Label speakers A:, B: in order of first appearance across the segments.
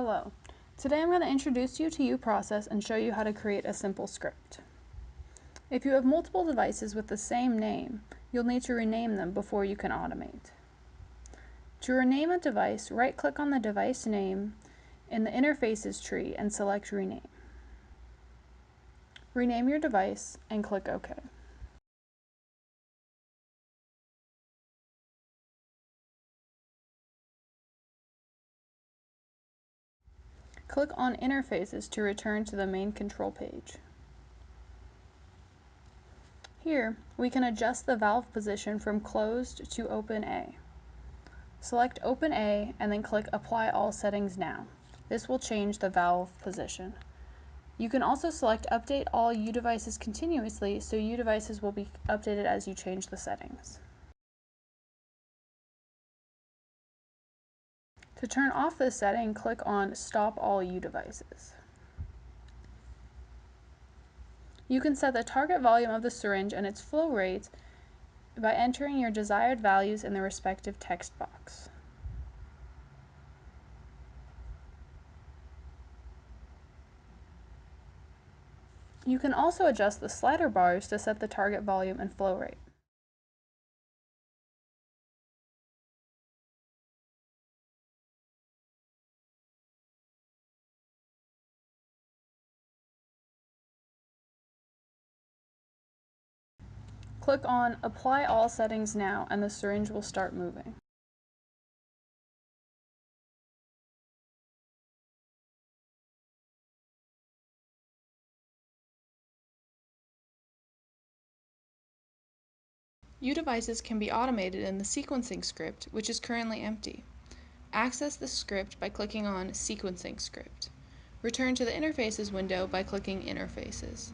A: Hello. Today I'm going to introduce you to uProcess and show you how to create a simple script. If you have multiple devices with the same name, you'll need to rename them before you can automate. To rename a device, right-click on the device name in the Interfaces tree and select Rename. Rename your device and click OK. Click on Interfaces to return to the main control page. Here, we can adjust the valve position from closed to open A. Select open A and then click Apply All Settings Now. This will change the valve position. You can also select Update All uDevices continuously, so uDevices will be updated as you change the settings. To turn off this setting, click on Stop All uDevices. You can set the target volume of the syringe and its flow rate by entering your desired values in the respective text box. You can also adjust the slider bars to set the target volume and flow rate. Click on Apply All Settings Now and the syringe will start moving. uDevices can be automated in the sequencing script, which is currently empty. Access the script by clicking on Sequencing Script. Return to the Interfaces window by clicking Interfaces.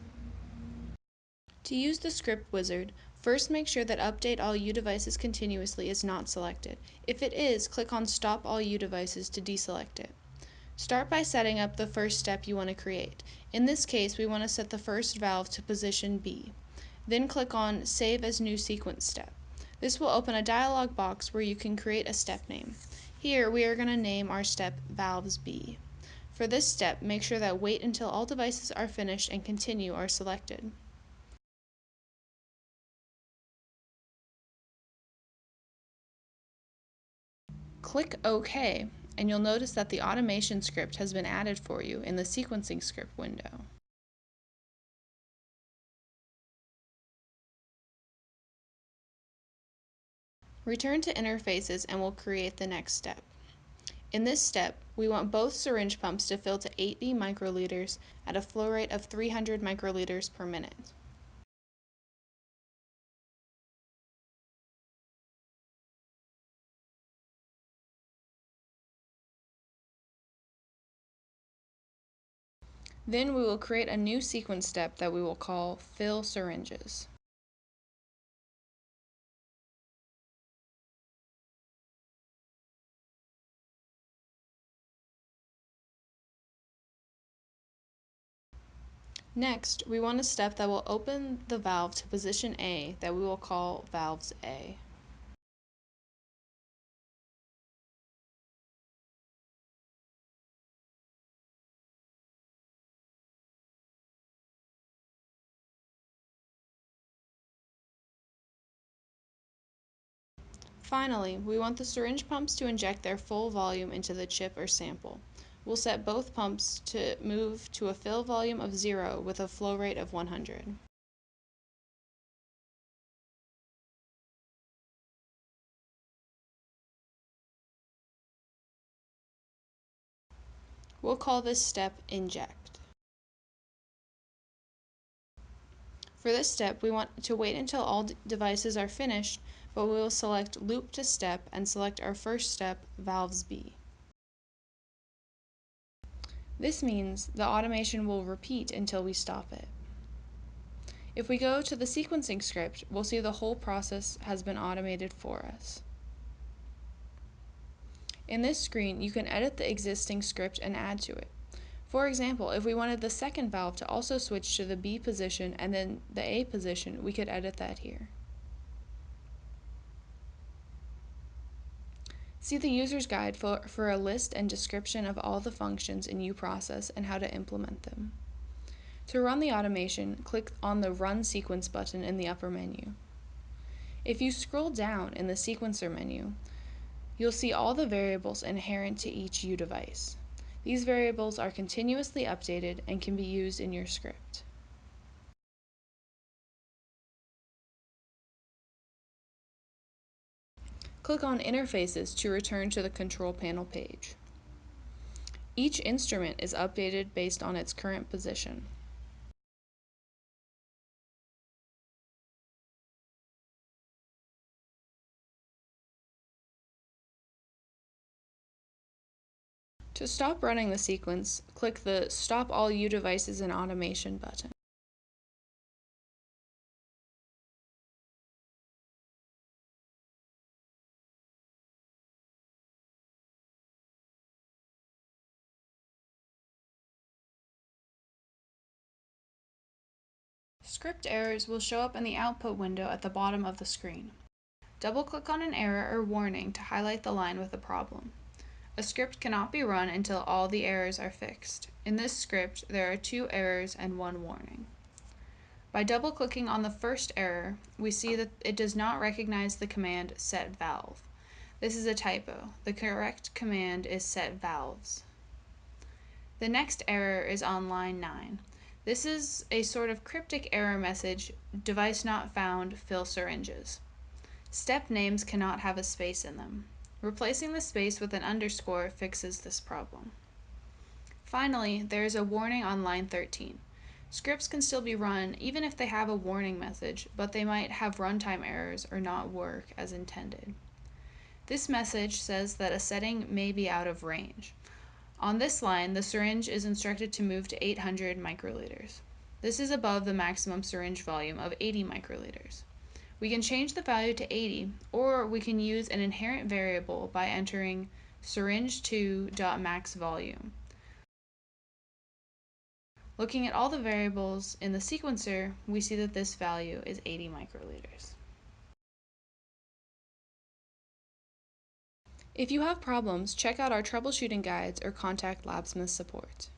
A: To use the script wizard, first make sure that Update All uDevices continuously is not selected. If it is, click on Stop All uDevices to deselect it. Start by setting up the first step you want to create. In this case, we want to set the first valve to position B. Then click on Save as New Sequence Step. This will open a dialog box where you can create a step name. Here we are going to name our step Valves B. For this step, make sure that Wait until all devices are finished and Continue are selected. Click OK, and you'll notice that the automation script has been added for you in the sequencing script window. Return to Interfaces and we'll create the next step. In this step, we want both syringe pumps to fill to 80 microliters at a flow rate of 300 microliters per minute. Then we will create a new sequence step that we will call Fill Syringes. Next, we want a step that will open the valve to position A that we will call Valves A. Finally, we want the syringe pumps to inject their full volume into the chip or sample. We'll set both pumps to move to a fill volume of 0 with a flow rate of 100. We'll call this step Inject. For this step, we want to wait until all devices are finished, but we will select Loop to Step and select our first step, Valves B. This means the automation will repeat until we stop it. If we go to the sequencing script, we'll see the whole process has been automated for us. In this screen, you can edit the existing script and add to it. For example, if we wanted the second valve to also switch to the B position and then the A position, we could edit that here. See the user's guide for a list and description of all the functions in uProcess and how to implement them. To run the automation, click on the Run Sequence button in the upper menu. If you scroll down in the Sequencer menu, you'll see all the variables inherent to each uDevice. These variables are continuously updated and can be used in your script. Click on Interfaces to return to the Control Panel page. Each instrument is updated based on its current position. To stop running the sequence, click the Stop All uDevices and Automation button. Script errors will show up in the output window at the bottom of the screen. Double-click on an error or warning to highlight the line with a problem. A script cannot be run until all the errors are fixed. In this script, there are 2 errors and 1 warning. By double-clicking on the first error, we see that it does not recognize the command set valve. This is a typo. The correct command is set valves. The next error is on line 9. This is a sort of cryptic error message, device not found, fill syringes. Step names cannot have a space in them. Replacing the space with an underscore fixes this problem. Finally, there is a warning on line 13. Scripts can still be run even if they have a warning message, but they might have runtime errors or not work as intended. This message says that a setting may be out of range. On this line, the syringe is instructed to move to 800 microliters. This is above the maximum syringe volume of 80 microliters. We can change the value to 80, or we can use an inherent variable by entering syringe2.maxVolume. Looking at all the variables in the sequencer, we see that this value is 80 microliters. If you have problems, check out our troubleshooting guides or contact LabSmith support.